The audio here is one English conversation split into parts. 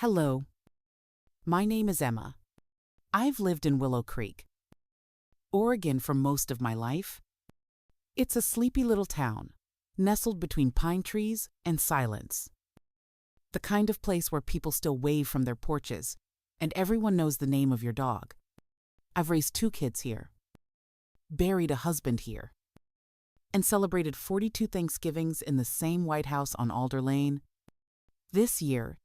Hello, my name is Emma. I've lived in Willow Creek, Oregon for most of my life. It's a sleepy little town, nestled between pine trees and silence. The kind of place where people still wave from their porches, and everyone knows the name of your dog. I've raised 2 kids here, buried a husband here, and celebrated 42 Thanksgivings in the same White House on Alder Lane. This year,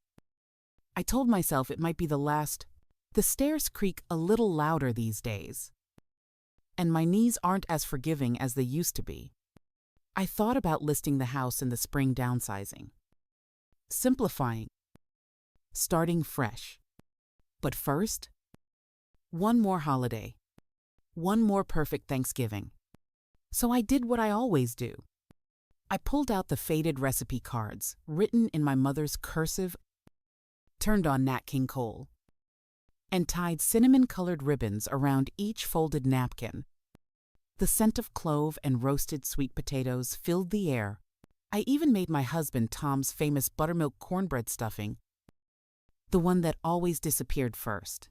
I told myself it might be the last. The stairs creak a little louder these days, and my knees aren't as forgiving as they used to be. I thought about listing the house in the spring, downsizing, simplifying, starting fresh. But first, one more holiday, one more perfect Thanksgiving. So I did what I always do. I pulled out the faded recipe cards, written in my mother's cursive, turned on Nat King Cole, and tied cinnamon-colored ribbons around each folded napkin. The scent of clove and roasted sweet potatoes filled the air. I even made my husband Tom's famous buttermilk cornbread stuffing, the one that always disappeared first.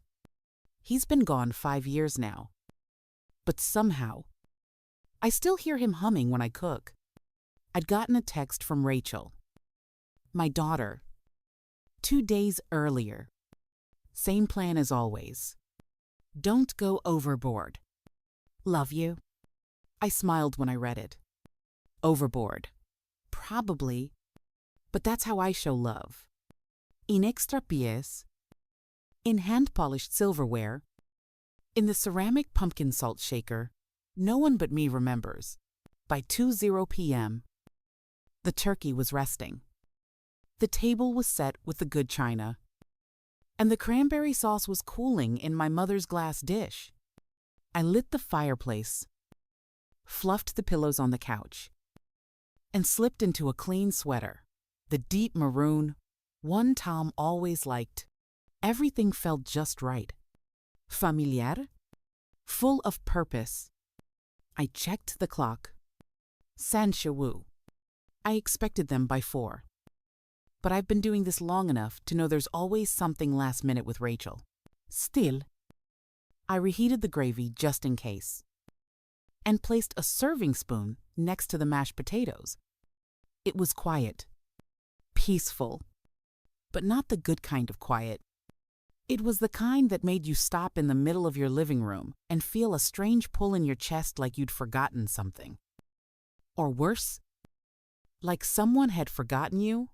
He's been gone 5 years now, but somehow, I still hear him humming when I cook. I'd gotten a text from Rachel, my daughter, 2 days earlier. Same plan as always. Don't go overboard. Love you. I smiled when I read it. Overboard. Probably. But that's how I show love. In extra pies. In hand-polished silverware. In the ceramic pumpkin salt shaker. No one but me remembers. By 2:00 p.m., the turkey was resting. The table was set with the good china, and the cranberry sauce was cooling in my mother's glass dish. I lit the fireplace, fluffed the pillows on the couch, and slipped into a clean sweater, the deep maroon, one Tom always liked. Everything felt just right. Familiar, full of purpose. I checked the clock. Sanshawoo. I expected them by 4. But I've been doing this long enough to know there's always something last minute with Rachel. Still, I reheated the gravy just in case, and placed a serving spoon next to the mashed potatoes. It was quiet, peaceful, but not the good kind of quiet. It was the kind that made you stop in the middle of your living room and feel a strange pull in your chest like you'd forgotten something. Or worse, like someone had forgotten you.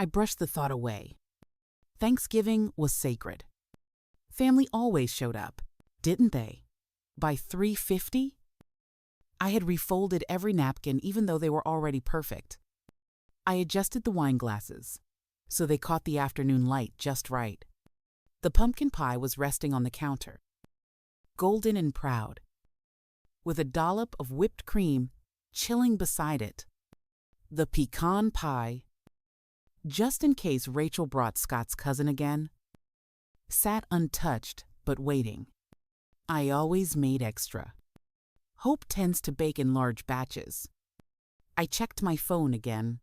I brushed the thought away. Thanksgiving was sacred. Family always showed up, didn't they? By 3:50? I had refolded every napkin even though they were already perfect. I adjusted the wine glasses, so they caught the afternoon light just right. The pumpkin pie was resting on the counter, golden and proud, with a dollop of whipped cream chilling beside it. The pecan pie, just in case Rachel brought Scott's cousin again, sat untouched but waiting. I always made extra. Hope tends to bake in large batches. I checked my phone again.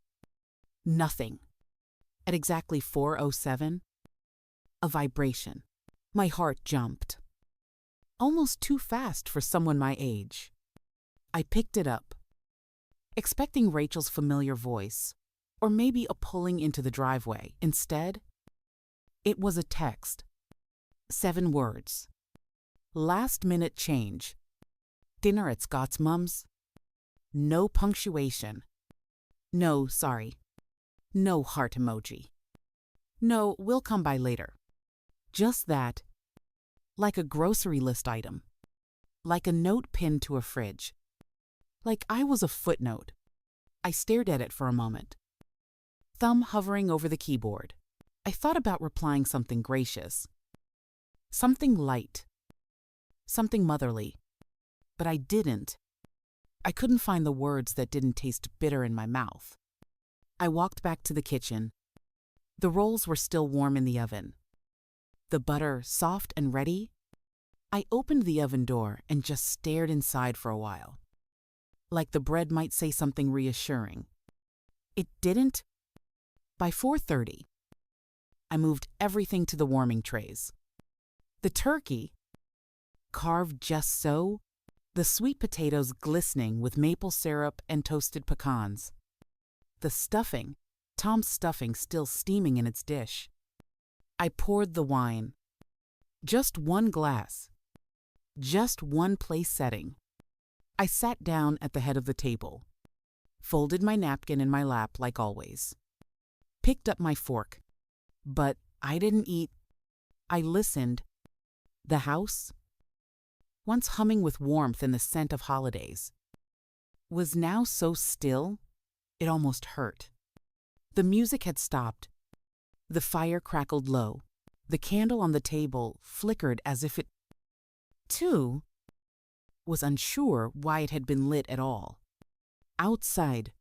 Nothing. At exactly 4:07, a vibration. My heart jumped. Almost too fast for someone my age. I picked it up, expecting Rachel's familiar voice, or maybe a pulling into the driveway. Instead, it was a text. 7 words. Last-minute change. Dinner at Scott's mom's. No punctuation. No, sorry. No heart emoji. No, we'll come by later. Just that. Like a grocery list item. Like a note pinned to a fridge. Like I was a footnote. I stared at it for a moment, thumb hovering over the keyboard. I thought about replying something gracious, something light, something motherly, but I didn't. I couldn't find the words that didn't taste bitter in my mouth. I walked back to the kitchen. The rolls were still warm in the oven, the butter soft and ready. I opened the oven door and just stared inside for a while, like the bread might say something reassuring. It didn't. By 4:30, I moved everything to the warming trays. The turkey, carved just so, the sweet potatoes glistening with maple syrup and toasted pecans. The stuffing, Tom's stuffing still steaming in its dish. I poured the wine. Just one glass. Just one place setting. I sat down at the head of the table, folded my napkin in my lap like always, picked up my fork. But I didn't eat. I listened. The house, once humming with warmth and the scent of holidays, was now so still it almost hurt. The music had stopped. The fire crackled low. The candle on the table flickered as if it, too, was unsure why it had been lit at all. Outside,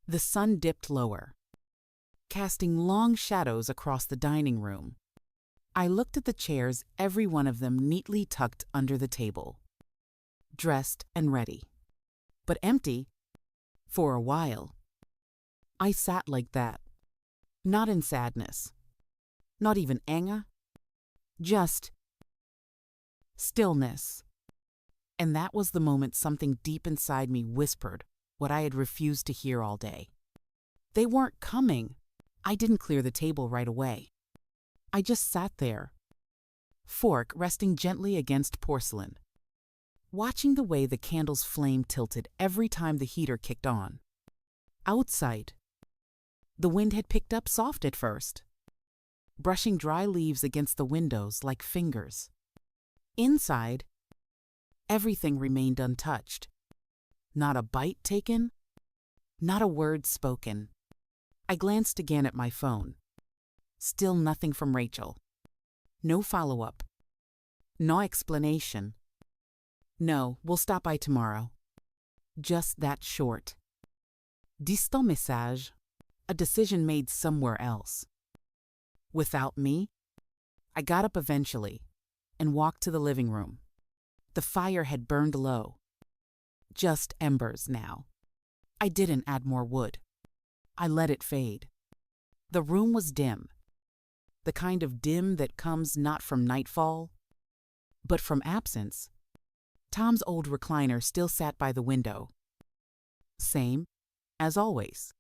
the sun dipped lower, casting long shadows across the dining room. I looked at the chairs, every one of them neatly tucked under the table, dressed and ready, but empty for a while. I sat like that, not in sadness, not even anger, just stillness. And that was the moment something deep inside me whispered what I had refused to hear all day. They weren't coming. I didn't clear the table right away. I just sat there, fork resting gently against porcelain, watching the way the candle's flame tilted every time the heater kicked on. Outside, the wind had picked up soft at first, brushing dry leaves against the windows like fingers. Inside, everything remained untouched. Not a bite taken, not a word spoken. I glanced again at my phone. Still nothing from Rachel. No follow-up. No explanation. No, we'll stop by tomorrow. Just that short. Distant message, a decision made somewhere else. Without me, I got up eventually and walked to the living room. The fire had burned low. Just embers now. I didn't add more wood. I let it fade. The room was dim. The kind of dim that comes not from nightfall, but from absence. Tom's old recliner still sat by the window. Same, as always.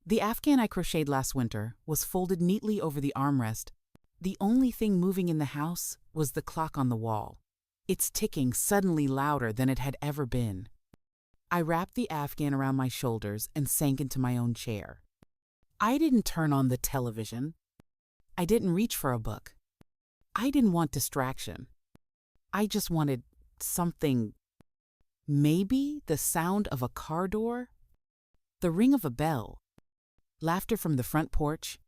The Afghan I crocheted last winter was folded neatly over the armrest. The only thing moving in the house was the clock on the wall, its ticking suddenly louder than it had ever been. I wrapped the Afghan around my shoulders and sank into my own chair. I didn't turn on the television. I didn't reach for a book. I didn't want distraction. I just wanted something. Maybe the sound of a car door? The ring of a bell? Laughter from the front porch?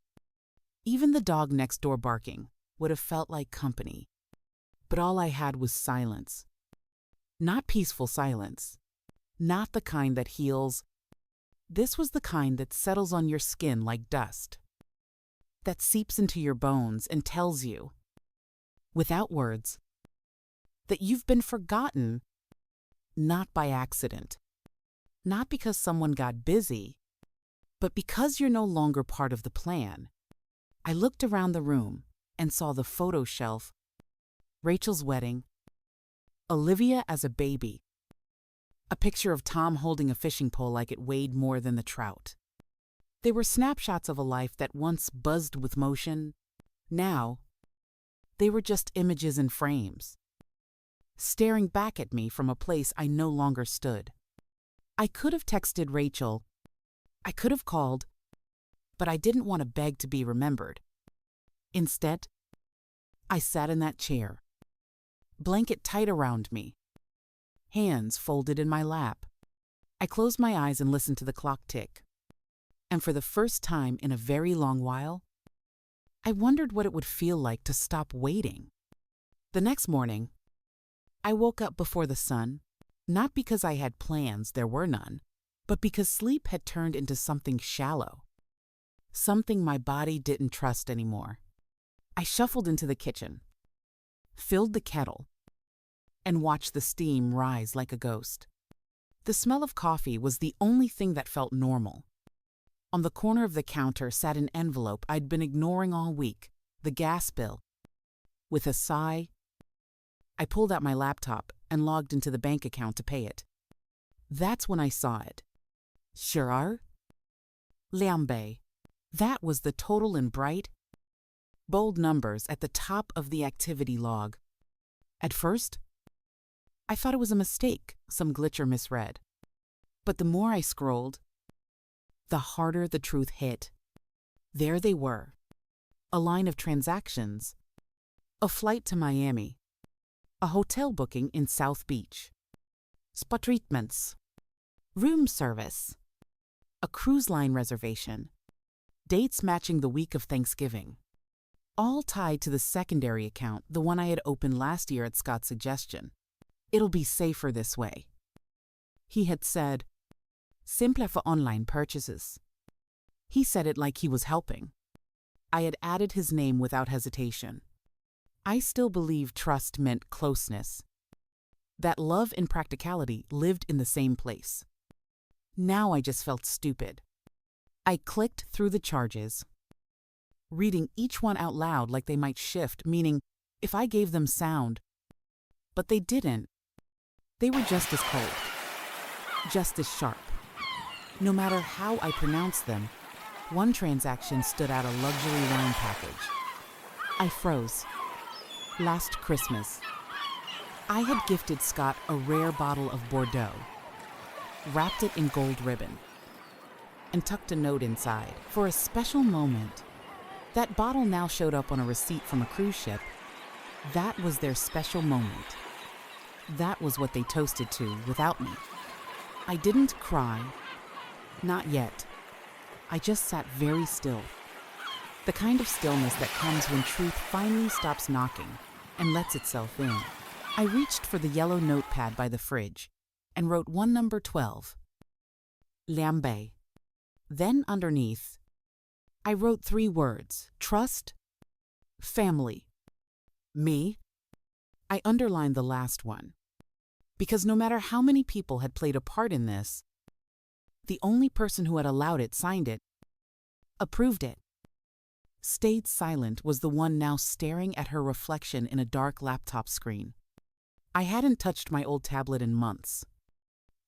Even the dog next door barking would have felt like company. But all I had was silence. Not peaceful silence. Not the kind that heals. This was the kind that settles on your skin like dust. That seeps into your bones and tells you, without words, that you've been forgotten, not by accident, not because someone got busy, but because you're no longer part of the plan. I looked around the room and saw the photo shelf, Rachel's wedding, Olivia as a baby, a picture of Tom holding a fishing pole like it weighed more than the trout. They were snapshots of a life that once buzzed with motion. Now, they were just images in frames, staring back at me from a place I no longer stood. I could have texted Rachel. I could have called, but I didn't want to beg to be remembered. Instead, I sat in that chair, blanket tight around me, hands folded in my lap. I closed my eyes and listened to the clock tick. And for the first time in a very long while, I wondered what it would feel like to stop waiting. The next morning, I woke up before the sun, not because I had plans, there were none, but because sleep had turned into something shallow, something my body didn't trust anymore. I shuffled into the kitchen, filled the kettle, and watched the steam rise like a ghost. The smell of coffee was the only thing that felt normal. On the corner of the counter sat an envelope I'd been ignoring all week, the gas bill. With a sigh, I pulled out my laptop and logged into the bank account to pay it. That's when I saw it. Gerard Lambe. That was the total in bright, bold numbers at the top of the activity log. At first, I thought it was a mistake, some glitch or misread. But the more I scrolled, the harder the truth hit. There they were. A line of transactions. A flight to Miami. A hotel booking in South Beach. Spa treatments. Room service. A cruise line reservation. Dates matching the week of Thanksgiving. All tied to the secondary account, the one I had opened last year at Scott's suggestion. It'll be safer this way. He had said, simpler for online purchases. He said it like he was helping. I had added his name without hesitation. I still believed trust meant closeness. That love and practicality lived in the same place. Now I just felt stupid. I clicked through the charges, reading each one out loud like they might shift, meaning if I gave them sound. But they didn't. They were just as cold, just as sharp. No matter how I pronounced them, one transaction stood out: a luxury wine package. I froze. Last Christmas, I had gifted Scott a rare bottle of Bordeaux, wrapped it in gold ribbon, and tucked a note inside. For a special moment, that bottle now showed up on a receipt from a cruise ship. That was their special moment. That was what they toasted to without me. I didn't cry. Not yet. I just sat very still. The kind of stillness that comes when truth finally stops knocking and lets itself in. I reached for the yellow notepad by the fridge and wrote one number 12. Lambe. Then underneath, I wrote 3 words: trust, family, me. I underlined the last one, because no matter how many people had played a part in this, the only person who had allowed it, signed it, approved it, stayed silent was the one now staring at her reflection in a dark laptop screen. I hadn't touched my old tablet in months.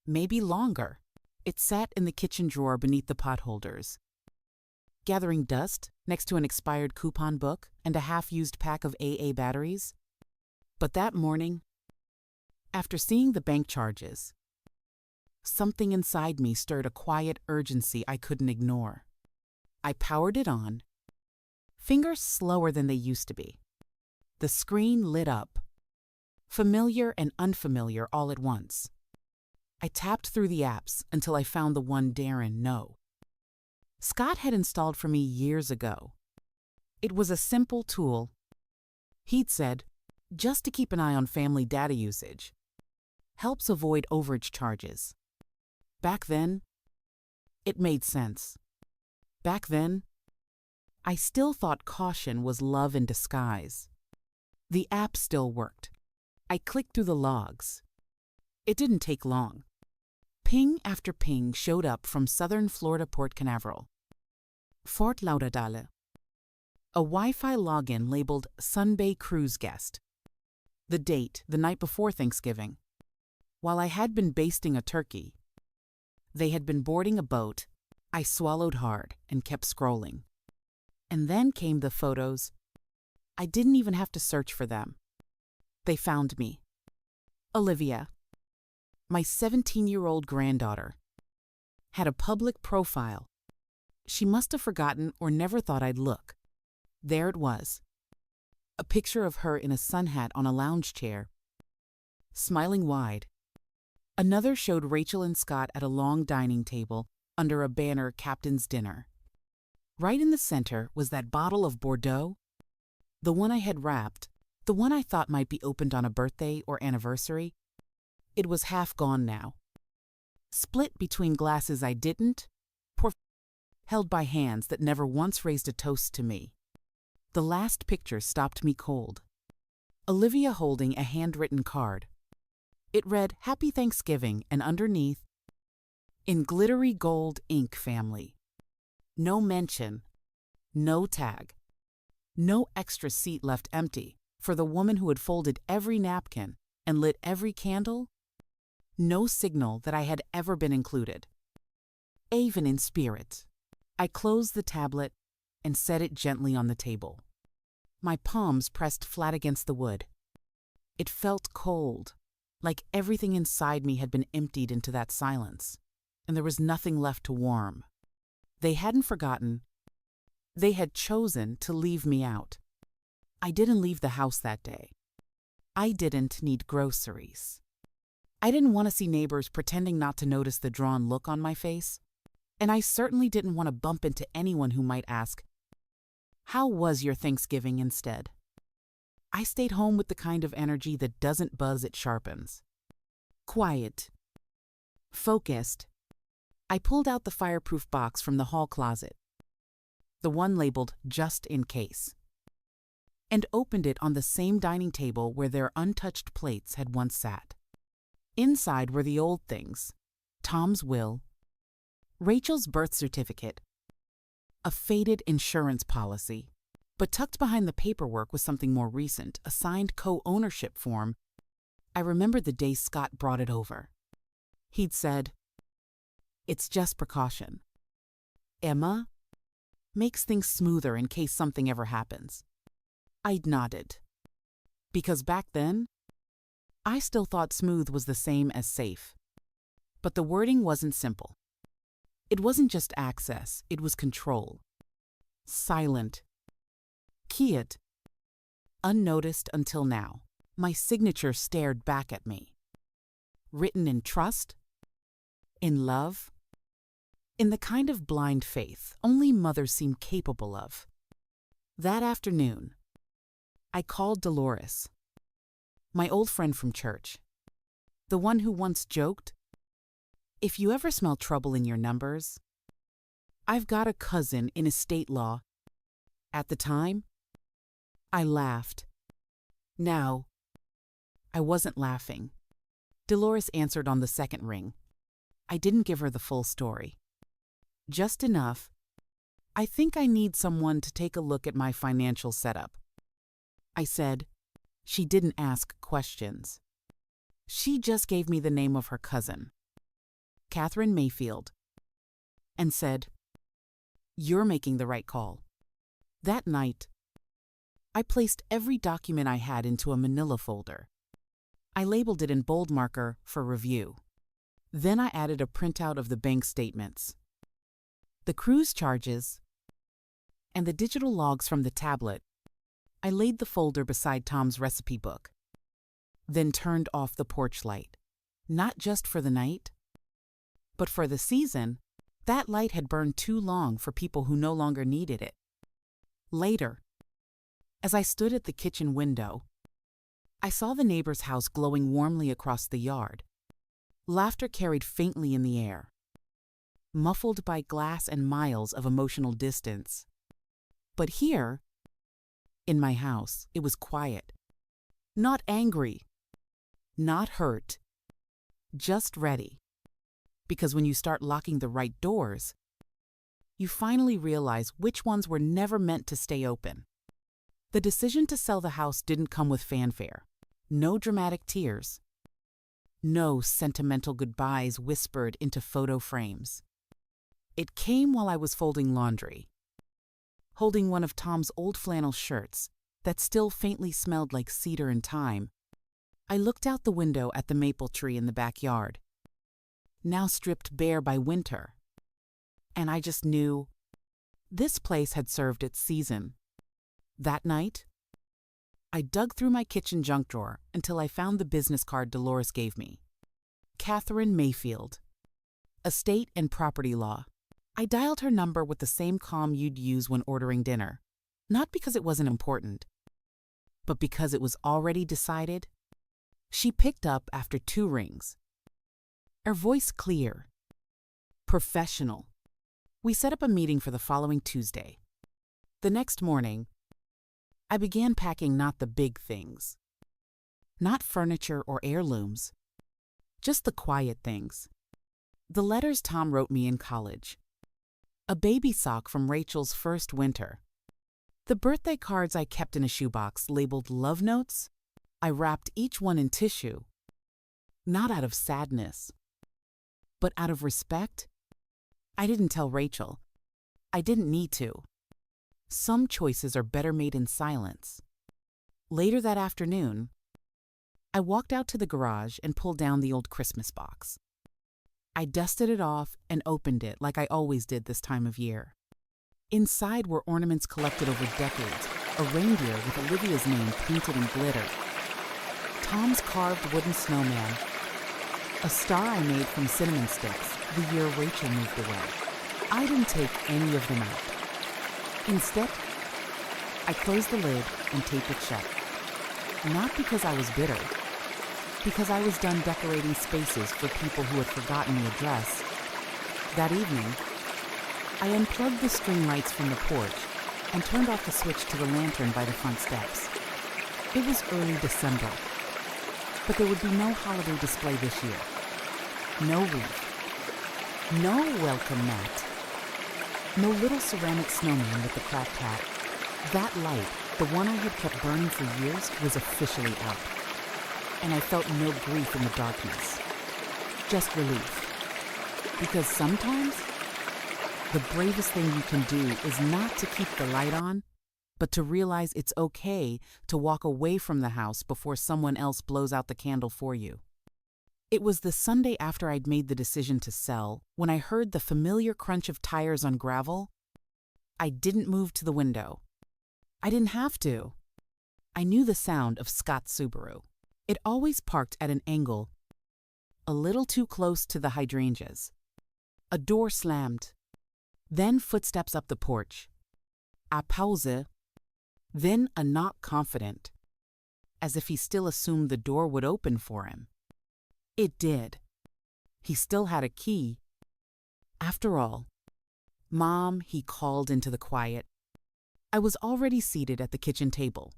Maybe longer. It sat in the kitchen drawer beneath the potholders, gathering dust next to an expired coupon book and a half-used pack of AA batteries. But that morning, after seeing the bank charges, something inside me stirred a quiet urgency I couldn't ignore. I powered it on, fingers slower than they used to be. The screen lit up, familiar and unfamiliar all at once. I tapped through the apps until I found the one Darren knew. Scott had installed for me years ago. It was a simple tool. He'd said, just to keep an eye on family data usage. Helps avoid overage charges. Back then, it made sense. Back then, I still thought caution was love in disguise. The app still worked. I clicked through the logs. It didn't take long. Ping after ping showed up from southern Florida Port Canaveral. Fort Lauderdale. A Wi-Fi login labeled Sunbay Cruise Guest. The date, the night before Thanksgiving. While I had been basting a turkey, they had been boarding a boat. I swallowed hard and kept scrolling. And then came the photos. I didn't even have to search for them. They found me. Olivia, my 17-year-old granddaughter, had a public profile. She must have forgotten or never thought I'd look. There it was. A picture of her in a sun hat on a lounge chair, smiling wide. Another showed Rachel and Scott at a long dining table under a banner, Captain's Dinner. Right in the center was that bottle of Bordeaux, the one I had wrapped, the one I thought might be opened on a birthday or anniversary. It was half gone now. Split between glasses I didn't pour, held by hands that never once raised a toast to me. The last picture stopped me cold. Olivia holding a handwritten card. It read, Happy Thanksgiving, and underneath, in glittery gold ink, family. No mention, no tag, no extra seat left empty for the woman who had folded every napkin and lit every candle. No signal that I had ever been included, even in spirit. I closed the tablet and set it gently on the table. My palms pressed flat against the wood. It felt cold, like everything inside me had been emptied into that silence, and there was nothing left to warm. They hadn't forgotten. They had chosen to leave me out. I didn't leave the house that day. I didn't need groceries. I didn't want to see neighbors pretending not to notice the drawn look on my face, and I certainly didn't want to bump into anyone who might ask, "How was your Thanksgiving?" instead. I stayed home with the kind of energy that doesn't buzz, it sharpens. Quiet. Focused. I pulled out the fireproof box from the hall closet, the one labeled "just in case," and opened it on the same dining table where their untouched plates had once sat. Inside were the old things: Tom's will, Rachel's birth certificate, a faded insurance policy. But tucked behind the paperwork was something more recent, a signed co-ownership form. I remembered the day Scott brought it over. He'd said, "It's just precaution. Emma makes things smoother in case something ever happens." I'd nodded. Because back then, I still thought smooth was the same as safe. But the wording wasn't simple. It wasn't just access, it was control. Silent. Keyed. Unnoticed until now. My signature stared back at me. Written in trust? In love? In the kind of blind faith only mothers seem capable of. That afternoon, I called Dolores, my old friend from church, the one who once joked, "If you ever smell trouble in your numbers, I've got a cousin in estate law." At the time, I laughed. Now, I wasn't laughing. Dolores answered on the second ring. I didn't give her the full story. Just enough. "I think I need someone to take a look at my financial setup," I said. She didn't ask questions. She just gave me the name of her cousin, Catherine Mayfield, and said, "You're making the right call." That night, I placed every document I had into a manila folder. I labeled it in bold marker for review. Then I added a printout of the bank statements, the cruise charges, and the digital logs from the tablet. I laid the folder beside Tom's recipe book, then turned off the porch light. Not just for the night, but for the season. That light had burned too long for people who no longer needed it. Later, as I stood at the kitchen window, I saw the neighbor's house glowing warmly across the yard. Laughter carried faintly in the air, muffled by glass and miles of emotional distance. But here, in my house, it was quiet. Not angry, not hurt, just ready. Because when you start locking the right doors, you finally realize which ones were never meant to stay open. The decision to sell the house didn't come with fanfare. No dramatic tears. No sentimental goodbyes whispered into photo frames. It came while I was folding laundry, holding one of Tom's old flannel shirts that still faintly smelled like cedar and thyme. I looked out the window at the maple tree in the backyard, now stripped bare by winter, and I just knew this place had served its season. That night, I dug through my kitchen junk drawer until I found the business card Dolores gave me. Catherine Mayfield, estate and property law. I dialed her number with the same calm you'd use when ordering dinner, not because it wasn't important, but because it was already decided. She picked up after 2 rings, her voice clear, professional. We set up a meeting for the following Tuesday. The next morning, I began packing not the big things, not furniture or heirlooms, just the quiet things. The letters Tom wrote me in college, A baby sock from Rachel's first winter. The birthday cards I kept in a shoebox labeled love notes. I wrapped each one in tissue, not out of sadness, but out of respect. I didn't tell Rachel. I didn't need to. Some choices are better made in silence. Later that afternoon, I walked out to the garage and pulled down the old Christmas box. I dusted it off and opened it like I always did this time of year. Inside were ornaments collected over decades, a reindeer with Olivia's name painted in glitter, Tom's carved wooden snowman, a star I made from cinnamon sticks the year Rachel moved away. I didn't take any of them out. Instead, I closed the lid and taped it shut. Not because I was bitter, because I was done decorating spaces for people who had forgotten the address. That evening, I unplugged the string lights from the porch and turned off the switch to the lantern by the front steps. It was early December, but there would be no holiday display this year. No wreath. No welcome mat. No little ceramic snowman with the cracked hat. That light, the one I had kept burning for years, was officially out. And I felt no grief in the darkness. Just relief. Because sometimes, the bravest thing you can do is not to keep the light on, but to realize it's okay to walk away from the house before someone else blows out the candle for you. It was the Sunday after I'd made the decision to sell when I heard the familiar crunch of tires on gravel. I didn't move to the window. I didn't have to. I knew the sound of Scott's Subaru. It always parked at an angle, a little too close to the hydrangeas. A door slammed. Then footsteps up the porch. A pause. Then a knock confident, as if he still assumed the door would open for him. It did. He still had a key. After all, Mom, he called into the quiet. I was already seated at the kitchen table,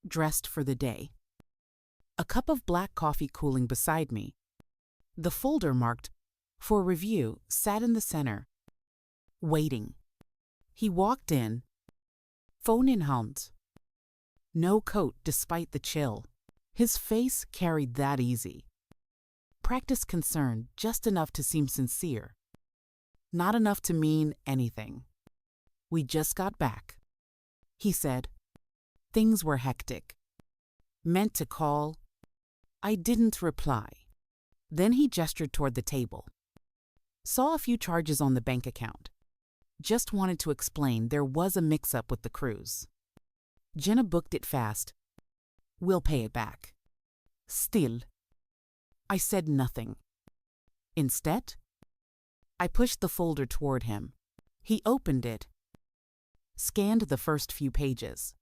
dressed for the day. A cup of black coffee cooling beside me. The folder marked "For Review" sat in the center, waiting. He walked in, phone in hand. No coat despite the chill. His face carried that easy. Practiced concern just enough to seem sincere. Not enough to mean anything. We just got back. He said. Things were hectic. Meant to call. I didn't reply. Then he gestured toward the table. Saw a few charges on the bank account. Just wanted to explain there was a mix-up with the cruise. Jenna booked it fast. We'll pay it back. Still, I said nothing. Instead, I pushed the folder toward him. He opened it, scanned the first few pages,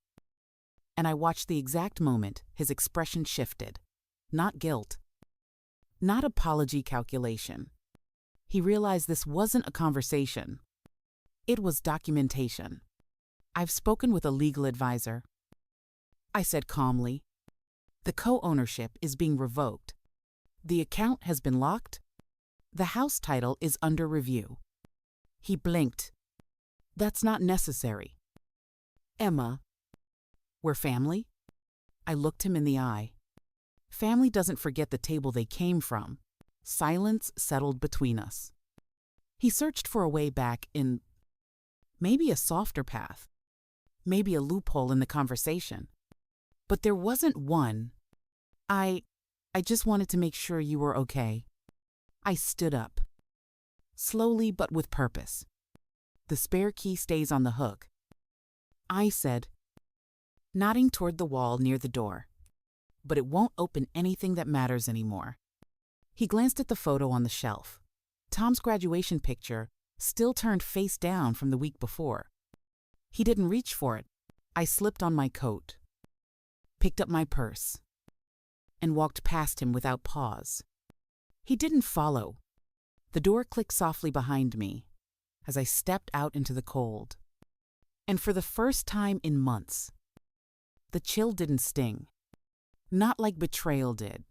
and I watched the exact moment his expression shifted. Not guilt, not apology calculation. He realized this wasn't a conversation. It was documentation. I've spoken with a legal advisor. I said calmly. The co-ownership is being revoked. The account has been locked. The house title is under review. He blinked. That's not necessary. Emma, we're family? I looked him in the eye. Family doesn't forget the table they came from. Silence settled between us. He searched for a way back in maybe a softer path, maybe a loophole in the conversation. But there wasn't one. I just wanted to make sure you were okay. I stood up, slowly but with purpose. The spare key stays on the hook. I said, nodding toward the wall near the door. But it won't open anything that matters anymore. He glanced at the photo on the shelf. Tom's graduation picture, still turned face down from the week before. He didn't reach for it. I slipped on my coat, picked up my purse, and walked past him without pause. He didn't follow. The door clicked softly behind me as I stepped out into the cold. And for the first time in months, the chill didn't sting. Not like betrayal did.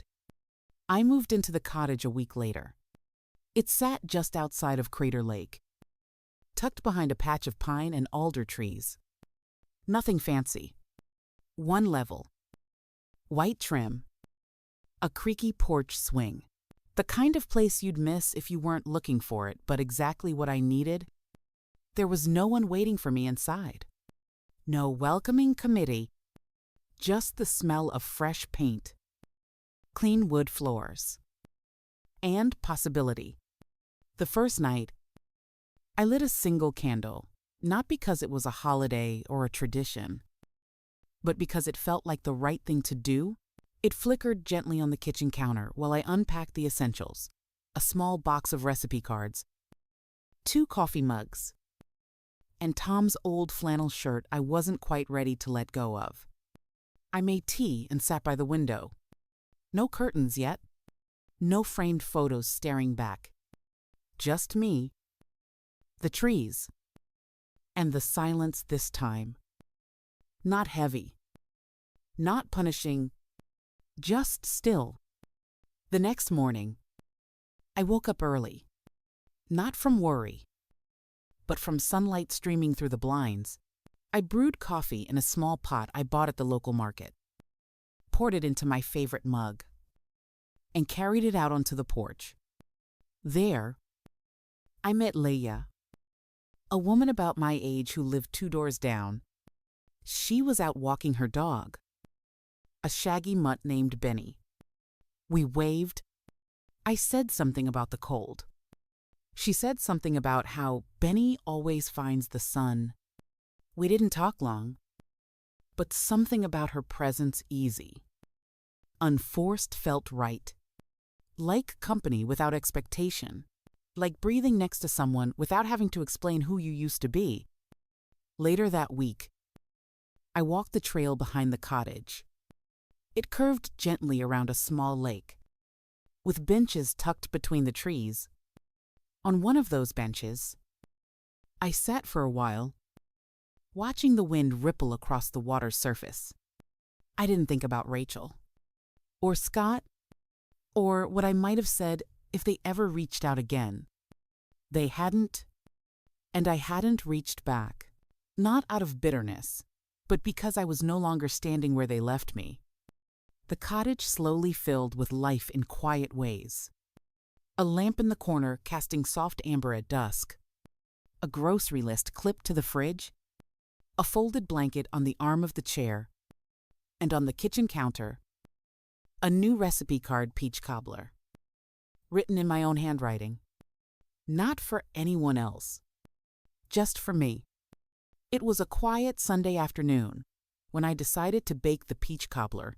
I moved into the cottage a week later. It sat just outside of Crater Lake. tucked behind a patch of pine and alder trees. Nothing fancy. One level. White trim. A creaky porch swing. The kind of place you'd miss if you weren't looking for it, but exactly what I needed. There was no one waiting for me inside. No welcoming committee. Just the smell of fresh paint. Clean wood floors. And possibility. The first night, I lit a single candle, not because it was a holiday or a tradition, but because it felt like the right thing to do. It flickered gently on the kitchen counter while I unpacked the essentials: a small box of recipe cards, 2 coffee mugs, and Tom's old flannel shirt I wasn't quite ready to let go of. I made tea and sat by the window. No curtains yet. No framed photos staring back. Just me, the trees, and the silence this time. Not heavy. Not punishing. Just still. The next morning, I woke up early. Not from worry, but from sunlight streaming through the blinds. I brewed coffee in a small pot I bought at the local market, poured it into my favorite mug, and carried it out onto the porch. There, I met Leia, a woman about my age who lived 2 doors down. She was out walking her dog, a shaggy mutt named Benny. We waved. I said something about the cold. She said something about how Benny always finds the sun. We didn't talk long, but something about her presence easy. Unforced felt right. Like company without expectation. Like breathing next to someone without having to explain who you used to be. Later that week, I walked the trail behind the cottage. It curved gently around a small lake, with benches tucked between the trees. On one of those benches, I sat for a while, watching the wind ripple across the water's surface. I didn't think about Rachel, or Scott, or what I might have said if they ever reached out again. They hadn't, and I hadn't reached back, not out of bitterness, but because I was no longer standing where they left me. The cottage slowly filled with life in quiet ways. A lamp in the corner casting soft amber at dusk. A grocery list clipped to the fridge. A folded blanket on the arm of the chair. And on the kitchen counter, a new recipe card peach cobbler. Written in my own handwriting. Not for anyone else. Just for me. It was a quiet Sunday afternoon when I decided to bake the peach cobbler.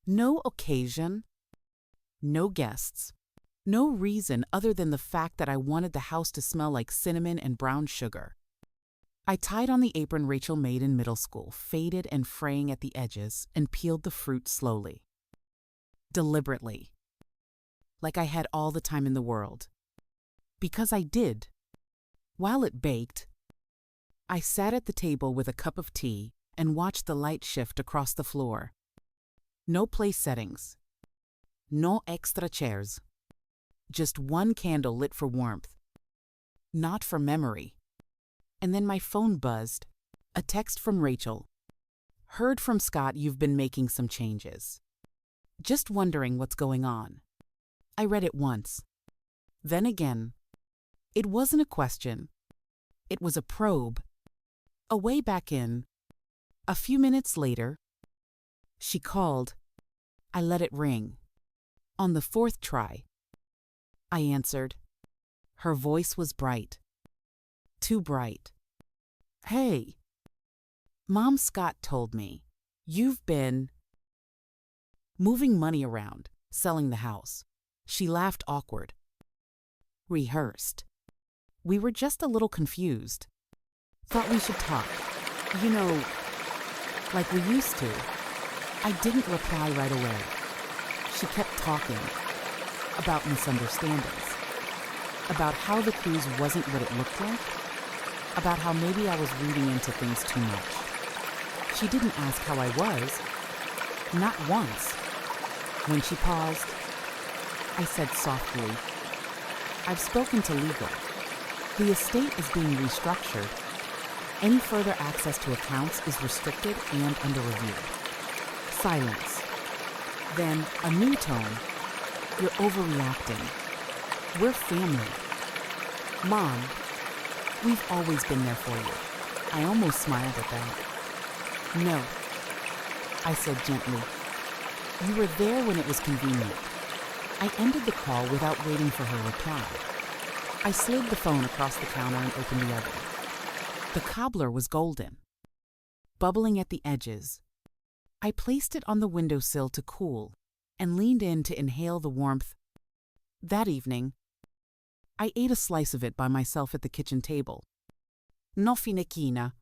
No occasion, no guests, no reason other than the fact that I wanted the house to smell like cinnamon and brown sugar. I tied on the apron Rachel made in middle school, faded and fraying at the edges, and peeled the fruit slowly. Deliberately. Like I had all the time in the world. Because I did. While it baked, I sat at the table with a cup of tea and watched the light shift across the floor. No place settings. No extra chairs. Just one candle lit for warmth. Not for memory. And then my phone buzzed. A text from Rachel. Heard from Scott you've been making some changes. Just wondering what's going on. I read it once. Then again. It wasn't a question. It was a probe. A way back in. A few minutes later, she called. I let it ring. On the 4th try, I answered. Her voice was bright. Too bright. Hey. Mom, Scott told me, you've been moving money around, selling the house. She laughed awkward. Rehearsed. We were just a little confused. Thought we should talk. You know, like we used to. I didn't reply right away. She kept talking about misunderstandings, about how the cruise wasn't what it looked like, about how maybe I was reading into things too much. She didn't ask how I was, not once. When she paused, I said softly, I've spoken to legal. The estate is being restructured. Any further access to accounts is restricted and under review. Silence. Then a new tone. You're overreacting. We're family. Mom, we've always been there for you. I almost smiled at that. No, I said gently. You were there when it was convenient. I ended the call without waiting for her reply. I slid the phone across the counter and opened the oven. The cobbler was golden, bubbling at the edges. I placed it on the windowsill to cool and leaned in to inhale the warmth. That evening, I ate a slice of it by myself at the kitchen table. No finichina,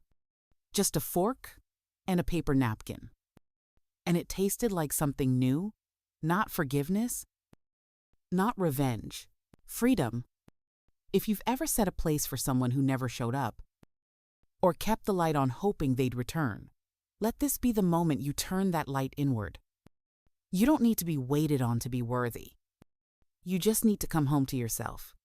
just a fork and a paper napkin. And it tasted like something new, not forgiveness, not revenge, freedom. If you've ever set a place for someone who never showed up, or kept the light on hoping they'd return, let this be the moment you turn that light inward. You don't need to be waited on to be worthy. You just need to come home to yourself.